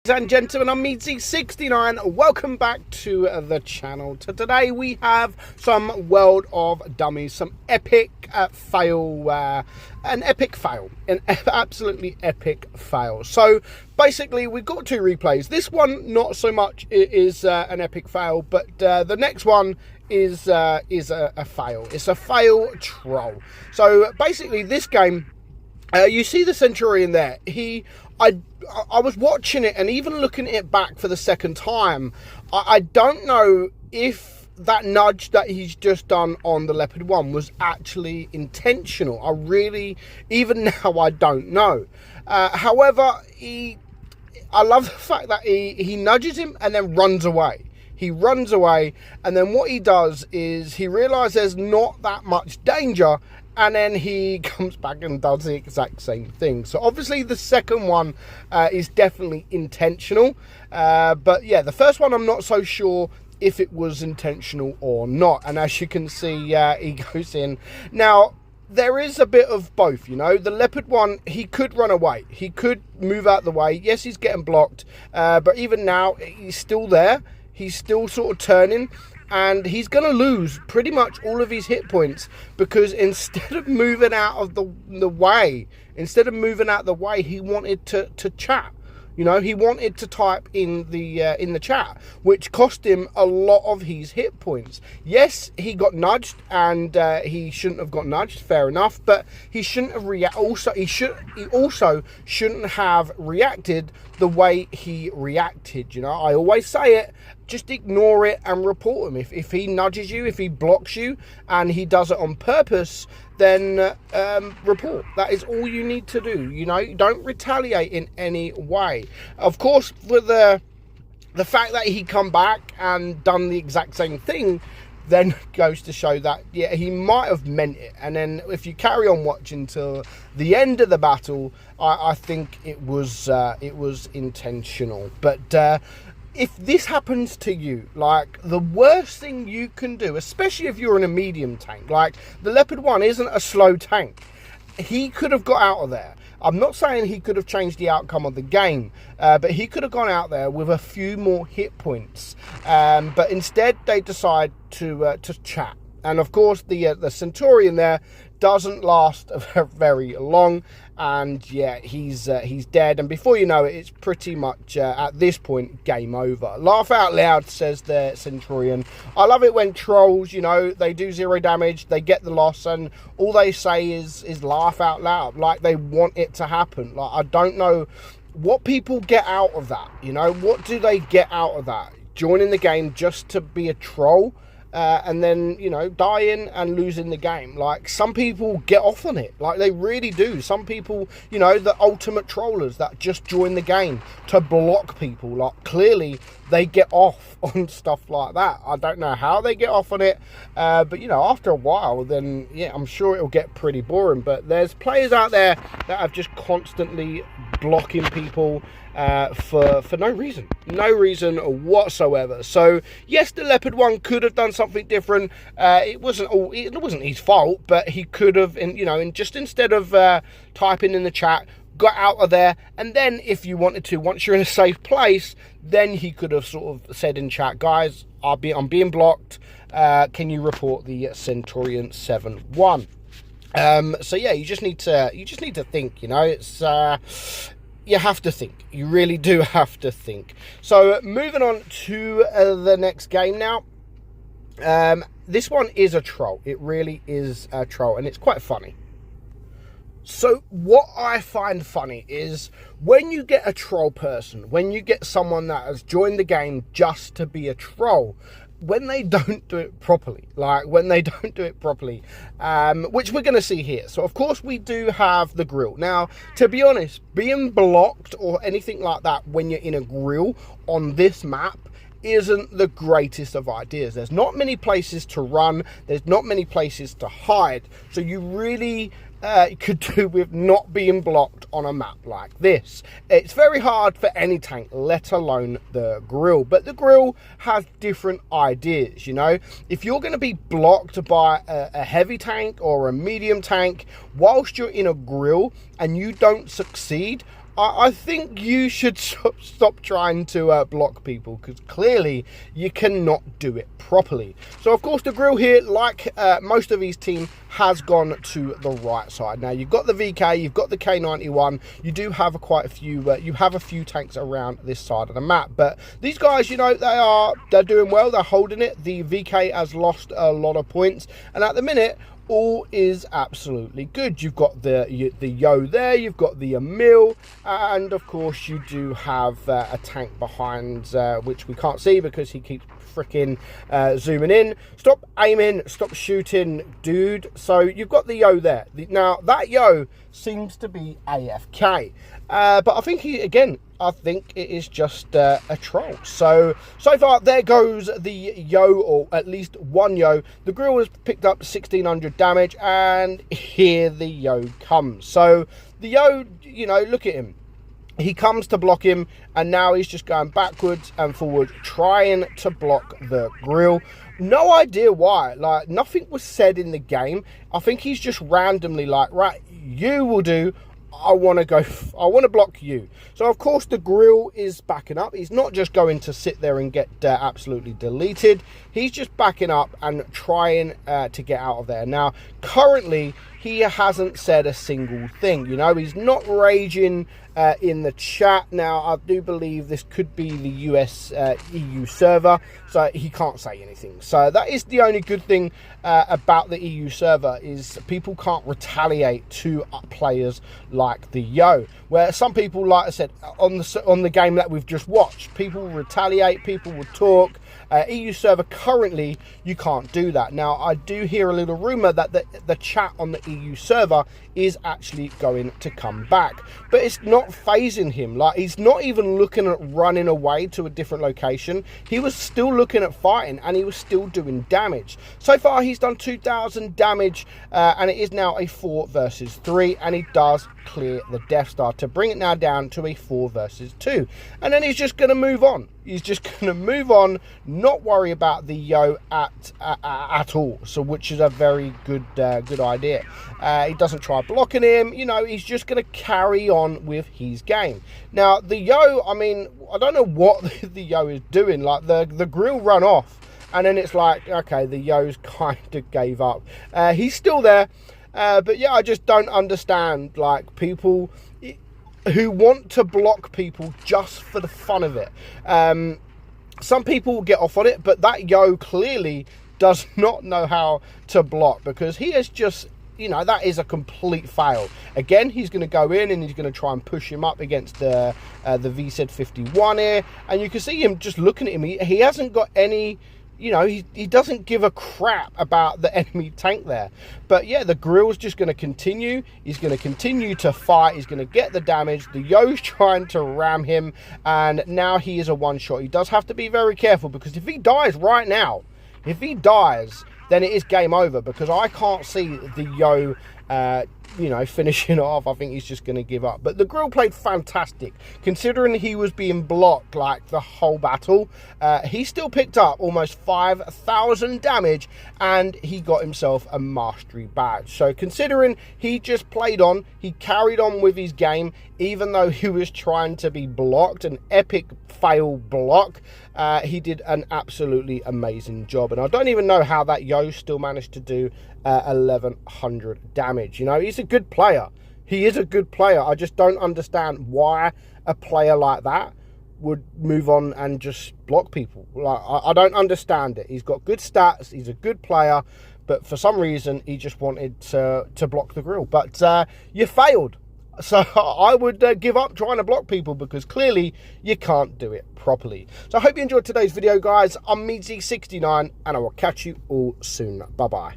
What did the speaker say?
Ladies and gentlemen, I'm meadsy69. Welcome back to the channel. Today we have some World of Dummies, some epic fail, an absolutely epic fail. So basically we've got two replays. This one not so much is an epic fail, but the next one is a fail. It's a fail troll. So basically this game, you see the Centurion there. I was watching it and even looking at it back for the second time. I don't know if that nudge that he's just done on the Leopard 1 was actually intentional. Even now, I don't know. However, I love the fact that he nudges him and then runs away. He runs away, and then what he does is he realizes there's not that much danger, and then he comes back and does the exact same thing. So obviously the second one is definitely intentional. But yeah, the first one I'm not so sure if it was intentional or not. And as you can see, he goes in. Now, there is a bit of both, you know. The Leopard 1, he could run away. He could move out the way. Yes, he's getting blocked. But even now, he's still there. He's still sort of turning. And he's going to lose pretty much all of his hit points because instead of moving out of the way, he wanted to chat. You know, he wanted to type in the chat, which cost him a lot of his hit points. Yes, he got nudged, and he shouldn't have got nudged. Fair enough, but he shouldn't have He also shouldn't have reacted the way he reacted. You know, I always say it. Just ignore it and report him. If he nudges you, if he blocks you, and he does it on purpose, then report. That is all you need to do. You know, don't retaliate in any way. Of course, with the fact that he come back and done the exact same thing, then goes to show that, yeah, he might have meant it. And then if you carry on watching till the end of the battle, I think it was intentional. But if this happens to you, like, the worst thing you can do, especially if you're in a medium tank, like the Leopard 1 isn't a slow tank. He could have got out of there. I'm not saying he could have changed the outcome of the game, but he could have gone out there with a few more hit points. But instead, they decide to chat. And of course, the Centurion there doesn't last very long, and yeah, he's dead. And before you know it, it's pretty much at this point game over. Laugh out loud, says the Centurion. I love it when trolls, you know, they do 0 damage, they get the loss, and all they say is laugh out loud, like they want it to happen. Like, I don't know what people get out of that. You know, what do they get out of that? Joining the game just to be a troll? And then, you know, dying and losing the game. Like, some people get off on it. Like, they really do. Some people, you know, the ultimate trollers that just join the game to block people. Like, clearly they get off on stuff like that. I don't know how they get off on it. But, you know, after a while, then, yeah, I'm sure it'll get pretty boring. But there's players out there that have just constantly blocking people for no reason whatsoever. So yes, the Leopard 1 could have done something different. It wasn't his fault, but he could have, and just instead of typing in the chat, got out of there. And then if you wanted to, once you're in a safe place, then he could have sort of said in chat, guys, I'm being blocked, can you report the Centurion 7-1? So yeah, you just need to think, you know. It's you have to think. You really do have to think. So moving on to the next game now. This one is a troll. It really is a troll, and it's quite funny. So what I find funny is when you get a troll person, when you get someone that has joined the game just to be a troll, when they don't do it properly, which we're going to see here. So of course we do have the grill. Now, to be honest, being blocked or anything like that when you're in a grill on this map isn't the greatest of ideas. There's not many places to run. There's not many places to hide. So you really could do with not being blocked on a map like this. It's very hard for any tank, let alone the grill. But the grill has different ideas, you know. If you're going to be blocked by a heavy tank or a medium tank whilst you're in a grill and you don't succeed, I think you should stop trying to block people, because clearly you cannot do it properly. So of course the grill here, like most of his team, has gone to the right side. Now you've got the VK, you've got the K91, you do have quite a few you have a few tanks around this side of the map, but these guys, you know, they're doing well, they're holding it. The VK has lost a lot of points, and at the minute all is absolutely good. You've got the Yo there, you've got the Emil, and of course you do have a tank behind, which we can't see because he keeps freaking zooming in. Stop aiming, stop shooting, dude. So you've got the Yo there. Now that Yo seems to be AFK, but I think I think it is just a troll. So far there goes the Yo, or at least one Yo. The grill has picked up 1600 damage, and here the Yo comes. So the Yo, you know, look at him. He comes to block him, and now he's just going backwards and forwards, trying to block the grill. No idea why. Like, nothing was said in the game. I think he's just randomly like, right, you will do. I want to block you. So of course the grill is backing up. He's not just going to sit there and get absolutely deleted. He's just backing up and trying to get out of there. Now currently he hasn't said a single thing, you know. He's not raging in the chat. Now I do believe this could be the US EU server, so he can't say anything. So that is the only good thing about the EU server, is people can't retaliate to players like the Yo, where some people, like I said, on the game that we've just watched, people will retaliate, people will talk. EU server currently you can't do that. Now I do hear a little rumor that the chat on the EU server is actually going to come back, but it's not phasing him. Like, he's not even looking at running away to a different location. He was still looking at fighting, and he was still doing damage. So far he's done 2000 damage, and it is now a 4 versus 3, and he does clear the Death Star to bring it now down to a 4 versus 2, and then he's just going to move on. He's just going to move on, not worry about the Yo at all. So, which is a very good idea. He doesn't try blocking him. You know, he's just going to carry on with his game. Now, the Yo, I mean, I don't know what the Yo is doing. Like, the grill run off, and then it's like, okay, the Yo's kind of gave up. He's still there, but yeah, I just don't understand, like, people who want to block people just for the fun of it. Some people will get off on it, but that Yo clearly does not know how to block, because he is just, you know, that is a complete fail. Again, he's going to go in and he's going to try and push him up against the VZ51 here, and you can see him just looking at him. He hasn't got any, you know, he doesn't give a crap about the enemy tank there. But yeah, the grill's just going to continue. He's going to continue to fight. He's going to get the damage. The Yo's trying to ram him, and now he is a one-shot. He does have to be very careful, because if he dies right now, if he dies, then it is game over, because I can't see the Yo you know, finishing off. I think he's just going to give up. But the grill played fantastic, considering he was being blocked like the whole battle. He still picked up almost 5,000 damage, and he got himself a mastery badge. So considering he just played on, he carried on with his game, even though he was trying to be blocked, an epic fail block. He did an absolutely amazing job, and I don't even know how that Yo still managed to do 1100 damage. You know, he's a good player. He is a good player. I just don't understand why a player like that would move on and just block people. Like, I don't understand it. He's got good stats. He's a good player, but for some reason he just wanted to block the grill. But you failed. So I would give up trying to block people, because clearly you can't do it properly. So I hope you enjoyed today's video, guys. I'm meadsy69, and I will catch you all soon. Bye bye.